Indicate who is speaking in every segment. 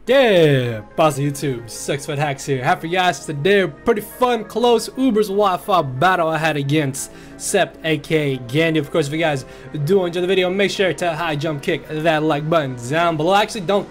Speaker 1: Yeah, boss of YouTube, 6fthax here. Happy guys today. Pretty fun, close Uber's Wi-Fi battle I had against Scep, aka Gandy. Of course, if you guys do enjoy the video, make sure to high jump kick that like button down below. Actually, don't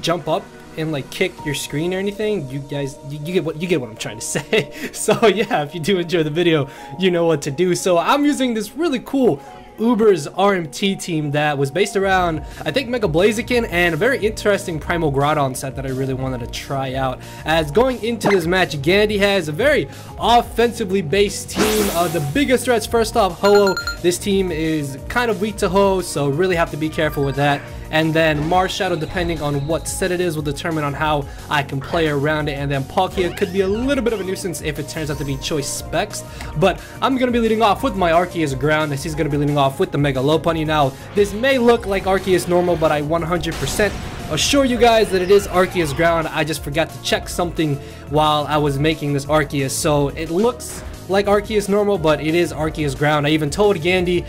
Speaker 1: jump up and like kick your screen or anything. You guys, you get what I'm trying to say. So yeah, if you do enjoy the video, you know what to do. So I'm using this really cool Uber's RMT team that was based around, I think, Mega Blaziken and a very interesting Primal Groudon set that I really wanted to try out. As going into this match, Gandy has a very offensively based team. The biggest threats, first off, Ho-Oh. This team is kind of weak to Ho, so really have to be careful with that. And then Marshadow, depending on what set it is, will determine on how I can play around it. And then Palkia could be a little bit of a nuisance if it turns out to be choice specs. But I'm going to be leading off with my Arceus Ground, as he's going to be leading off with the Mega Lopunny. Now, this may look like Arceus normal, but I 100% assure you guys that it is Arceus Ground. I just forgot to check something while I was making this Arceus, so it looks like Arceus normal, but it is Arceus Ground. I even told Gandy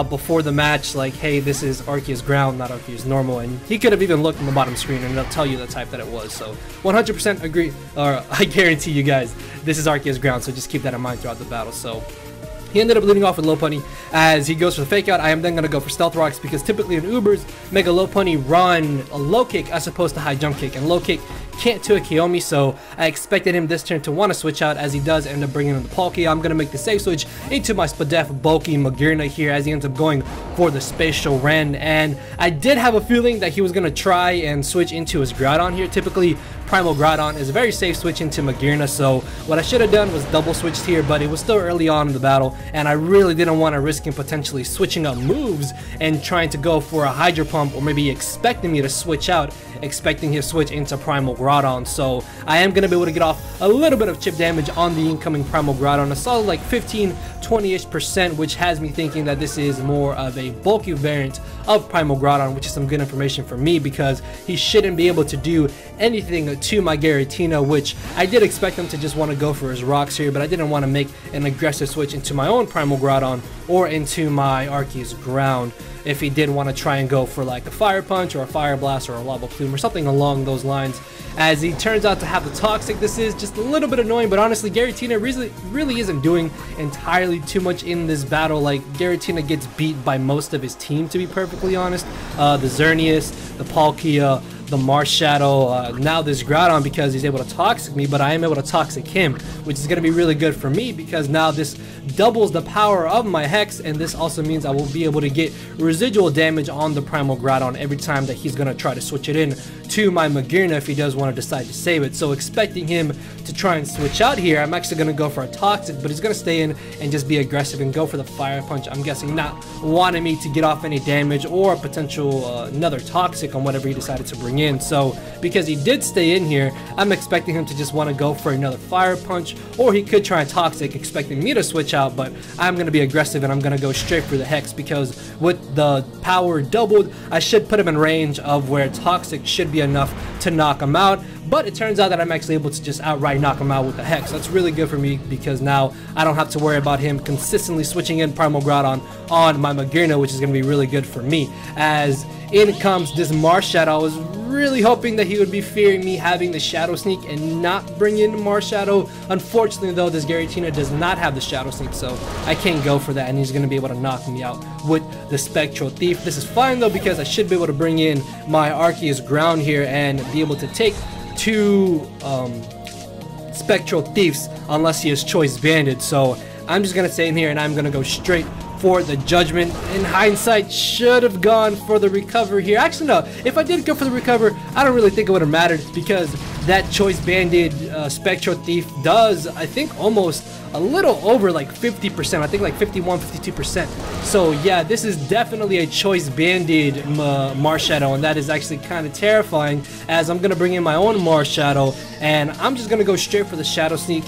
Speaker 1: before the match, like, hey, this is Arceus Ground, not Arceus normal, and he could have even looked on the bottom screen and it'll tell you the type that it was. So 100% agree, or I guarantee you guys, this is Arceus Ground, so just keep that in mind throughout the battle. So he ended up leading off with Lopunny as he goes for the fake out. I am then going to go for Stealth Rocks because typically in Ubers, Mega Lopunny run a low kick as opposed to high jump kick, and low kick can't 2-hit KO me, so I expected him this turn to want to switch out, as he does end up bringing in the Palkia. I'm going to make the safe switch into my Spadef bulky Magearna here as he ends up going for the Spatial Ren, and I did have a feeling that he was going to try and switch into his Groudon here. Typically, Primal Groudon is a very safe switch into Magearna, so what I should have done was double switched here, but it was still early on in the battle, and I really didn't want to risk him potentially switching up moves and trying to go for a Hydro Pump, or maybe expecting me to switch out, expecting his switch into Primal Groudon. So I am going to be able to get off a little bit of chip damage on the incoming Primal Groudon, a solid like 15-20ish%, which has me thinking that this is more of a bulky variant of Primal Groudon, which is some good information for me because he shouldn't be able to do anything to my Giratina, which I did expect him to just want to go for his rocks here, but I didn't want to make an aggressive switch into my own Primal Groudon or into my Arceus Ground if he did want to try and go for like a Fire Punch or a Fire Blast or a Lava Plume or something along those lines. As he turns out to have the Toxic, this is just a little bit annoying, but honestly Giratina really isn't doing entirely too much in this battle. Like, Giratina gets beat by most of his team, to be perfectly honest. The Xerneas, the Palkia, the Marshadow, now this Groudon, because he's able to Toxic me, but I am able to Toxic him, which is going to be really good for me because now this doubles the power of my Hex, and this also means I will be able to get residual damage on the Primal Groudon every time that he's going to try to switch it in to my Magearna if he does want to decide to save it. So expecting him to try and switch out here, I'm actually going to go for a Toxic, but he's going to stay in and just be aggressive and go for the Fire Punch. I'm guessing not wanting me to get off any damage or a potential another Toxic on whatever he decided to bring in. So because he did stay in here, I'm expecting him to just want to go for another Fire Punch, or he could try a Toxic expecting me to switch out, but I'm going to be aggressive and I'm going to go straight for the Hex because with the power doubled, I should put him in range of where Toxic should be enough to knock him out. But it turns out that I'm actually able to just outright knock him out with the Hex. That's really good for me because now I don't have to worry about him consistently switching in Primal Groudon on my Magearna, which is going to be really good for me. As in comes this Marshadow. I was really hoping that he would be fearing me having the Shadow Sneak and not bring in Marshadow. Unfortunately though, this Giratina does not have the Shadow Sneak, so I can't go for that, and he's going to be able to knock me out with the Spectral Thief. This is fine though because I should be able to bring in my Arceus Ground here and be able to take two Spectral Thieves unless he is choice banded. So I'm just going to stay in here and I'm going to go straight for the Judgment. In hindsight, should have gone for the Recover here. Actually, no. If I did go for the Recover, I don't really think it would have mattered because that choice banded Spectral Thief does, I think, almost a little over like 50%. I think like 51-52%. So yeah, this is definitely a choice banded Marshadow, and that is actually kind of terrifying as I'm going to bring in my own Marshadow and I'm just going to go straight for the Shadow Sneak.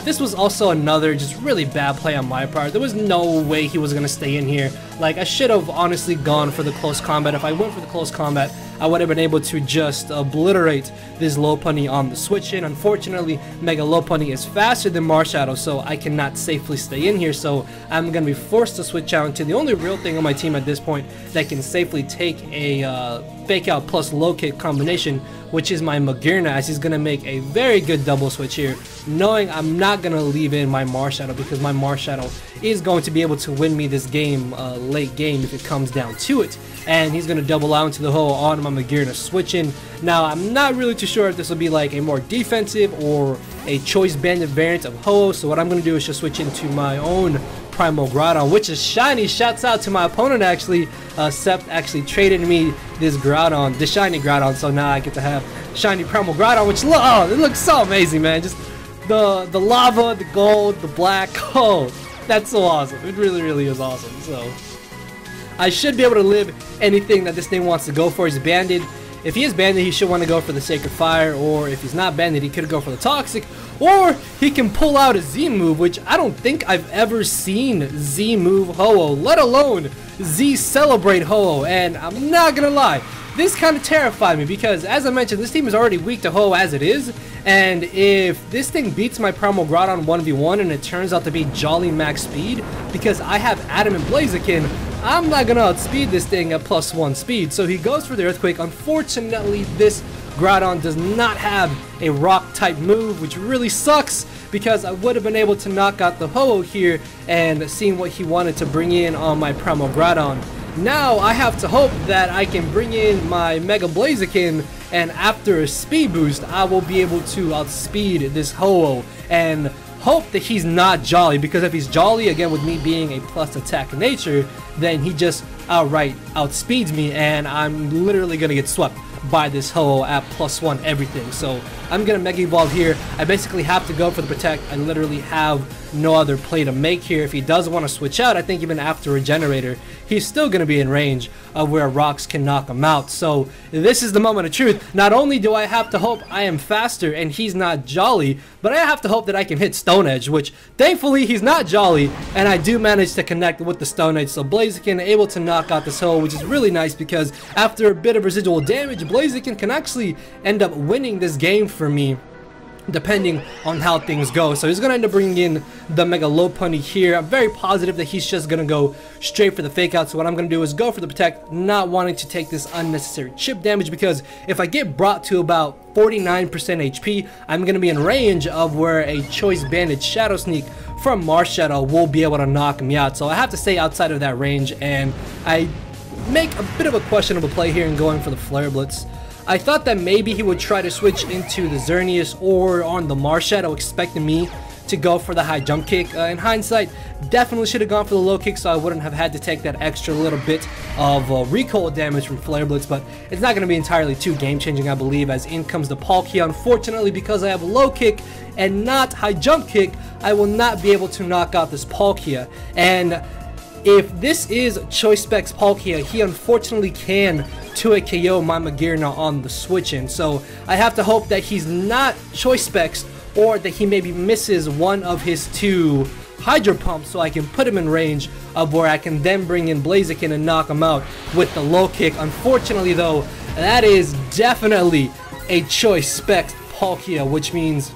Speaker 1: This was also another just really bad play on my part. There was no way he was going to stay in here. Like, I should have honestly gone for the close combat. If I went for the close combat, I would have been able to just obliterate this Lopunny on the switch in. Unfortunately, Mega Lopunny is faster than Marshadow, so I cannot safely stay in here, so I'm going to be forced to switch out into the only real thing on my team at this point that can safely take a fake out plus low kick combination, which is my Magearna, as he's going to make a very good double switch here, knowing I'm not going to leave in my Marshadow because my Marshadow is going to be able to win me this game, late game, if it comes down to it. And he's going to double out into the hole on my Magearna switching. Now, I'm not really too sure if this will be like a more defensive or a choice banded variant of Ho-Oh, so what I'm going to do is just switch into my own Primal Groudon, which is shiny. Shouts out to my opponent actually. Scep actually traded me this Groudon, the shiny Groudon, so now I get to have shiny Primal Groudon, which it looks so amazing, man. Just the lava, the gold, the black. Oh, that's so awesome. It really, really is awesome. So I should be able to live anything that this thing wants to go for. He's banded. If he is banded, he should want to go for the Sacred Fire, or if he's not banded, he could go for the Toxic, or he can pull out a Z move, which I don't think I've ever seen Z move Ho-Oh, let alone Z celebrate Ho-Oh. And I'm not gonna lie, this kind of terrified me because, as I mentioned, this team is already weak to Ho-Oh as it is, and if this thing beats my Primal Groudon 1v1 and it turns out to be Jolly max speed, because I have Adamant Blaziken, I'm not gonna outspeed this thing at +1 speed. So he goes for the Earthquake. Unfortunately, this Groudon does not have a rock type move, which really sucks because I would have been able to knock out the Ho-Oh here and seen what he wanted to bring in on my Primal Groudon. Now I have to hope that I can bring in my Mega Blaziken, and after a speed boost I will be able to outspeed this Ho-Oh and hope that he's not Jolly, because if he's Jolly, again with me being a plus attack nature, then he just outright outspeeds me and I'm literally gonna get swept by this Ho-Oh at +1 everything. So I'm gonna Mega Evolve here. I basically have to go for the Protect. I literally have no other play to make here. If he does want to switch out, I think even after Regenerator, he's still gonna be in range of where rocks can knock him out. So this is the moment of truth. Not only do I have to hope I am faster and he's not Jolly, but I have to hope that I can hit Stone Edge, which thankfully he's not Jolly, and I do manage to connect with the Stone Edge. So Blaziken able to knock out this Ho-Oh, which is really nice because after a bit of residual damage, Blaziken can actually end up winning this game for me, depending on how things go. So he's going to end up bringing in the Mega Lopunny here. I'm very positive that he's just going to go straight for the Fake Out. So what I'm going to do is go for the Protect, not wanting to take this unnecessary chip damage, because if I get brought to about 49% HP, I'm going to be in range of where a Choice Banded Shadow Sneak from Marshadow will be able to knock me out. So I have to stay outside of that range, and I make a bit of a questionable play here in going for the Flare Blitz. I thought that maybe he would try to switch into the Xerneas or on the Marshadow, expecting me to go for the high jump kick. In hindsight, definitely should have gone for the low kick, so I wouldn't have had to take that extra little bit of recoil damage from Flare Blitz, but it's not going to be entirely too game-changing, I believe, as in comes the Palkia. Unfortunately, because I have low kick and not high jump kick, I will not be able to knock out this Palkia. And if this is Choice Specs Palkia, he unfortunately can 2-hit KO my Magearna on the switch-in. So I have to hope that he's not Choice Specs, or that he maybe misses one of his two Hydro Pumps, so I can put him in range of where I can then bring in Blaziken and knock him out with the low kick. Unfortunately though, that is definitely a Choice Specs Palkia, which means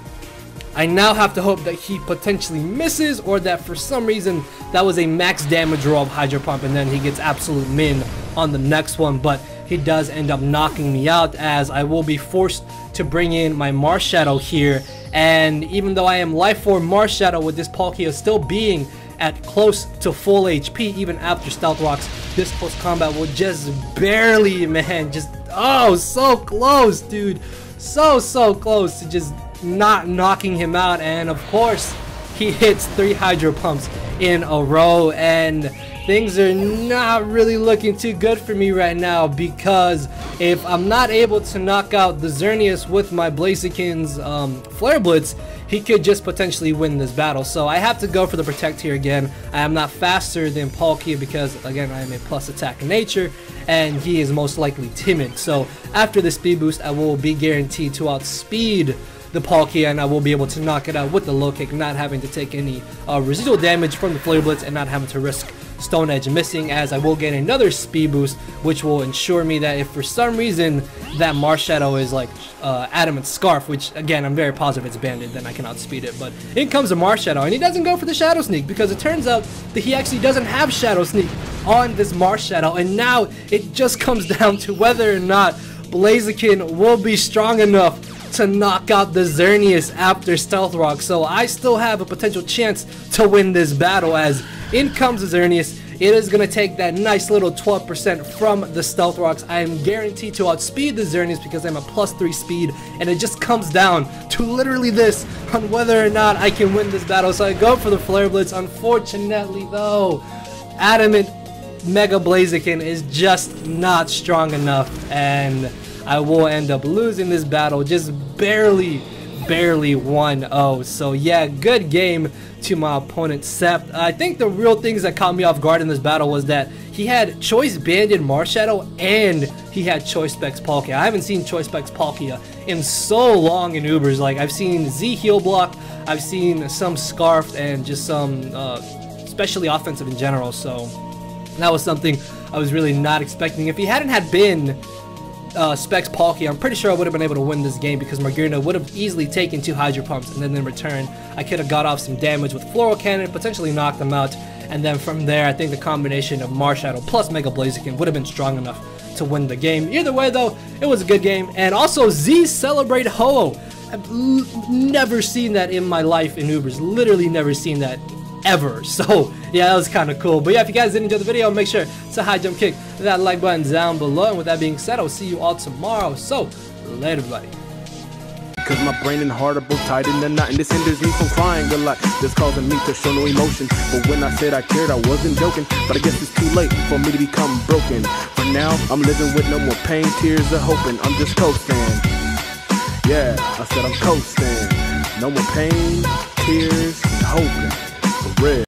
Speaker 1: I now have to hope that he potentially misses, or that for some reason that was a max damage roll of Hydro Pump and then he gets absolute min on the next one. But he does end up knocking me out, as I will be forced to bring in my Marshadow here. And even though I am Life Form Marshadow, with this Palkia still being at close to full HP even after Stealth Rocks, this close combat will just barely, man, just, oh, so close, dude. So close to just not knocking him out. And of course he hits 3 Hydro Pumps in a row, and things are not really looking too good for me right now, because if I'm not able to knock out the Xerneas with my Blaziken's Flare Blitz, he could just potentially win this battle. So I have to go for the Protect here again. I am not faster than Palkia because, again, I am a plus attack in nature, and he is most likely timid. So after the speed boost, I will be guaranteed to outspeed the Palkia, and I will be able to knock it out with the low kick, not having to take any residual damage from the Flare Blitz and not having to risk Stone Edge missing, as I will get another speed boost, which will ensure me that if for some reason that Marshadow is like Adamant Scarf, which again I'm very positive it's banded, then I can outspeed it. But in comes a Marshadow, and he doesn't go for the Shadow Sneak, because it turns out that he actually doesn't have Shadow Sneak on this Marshadow, and now it just comes down to whether or not Blaziken will be strong enough to knock out the Xerneas after Stealth Rock. So I still have a potential chance to win this battle, as in comes the Xerneas. It is going to take that nice little 12% from the Stealth Rocks. I am guaranteed to outspeed the Xerneas because I'm a +3 speed, and it just comes down to literally this on whether or not I can win this battle. So I go for the Flare Blitz. Unfortunately though, Adamant Mega Blaziken is just not strong enough, and I will end up losing this battle, just barely 1-0. So yeah, good game to my opponent Scep. I think the real things that caught me off guard in this battle was that he had Choice Banded Marshadow and he had Choice Specs Palkia. I haven't seen Choice Specs Palkia in so long in Ubers. Like, I've seen Z Heal Block, I've seen some Scarf, and just some especially offensive in general. So that was something I was really not expecting. If he hadn't had been Specs Palkia, I'm pretty sure I would have been able to win this game, because Margirna would have easily taken 2 Hydro Pumps, and then in return I could have got off some damage with Floral Cannon, potentially knocked them out, and then from there I think the combination of Marshadow plus Mega Blaziken would have been strong enough to win the game. Either way though, it was a good game. And also Z Celebrate Ho-Oh. I've never seen that in my life in Ubers, literally never seen that ever. So yeah, that was kind of cool. But yeah, if you guys did enjoy the video, make sure to high jump kick that like button down below. And with that being said, I'll see you all tomorrow. So later, everybody.
Speaker 2: Cause my brain and heart are both tied in the knot, and this hinders me from crying a lot. This causing me to show no emotion. But when I said I cared, I wasn't joking. But I guess it's too late for me to become broken. For now, I'm living with no more pain, tears, or hoping. I'm just coasting. Yeah, I said I'm coasting. No more pain, tears, and hoping. For real.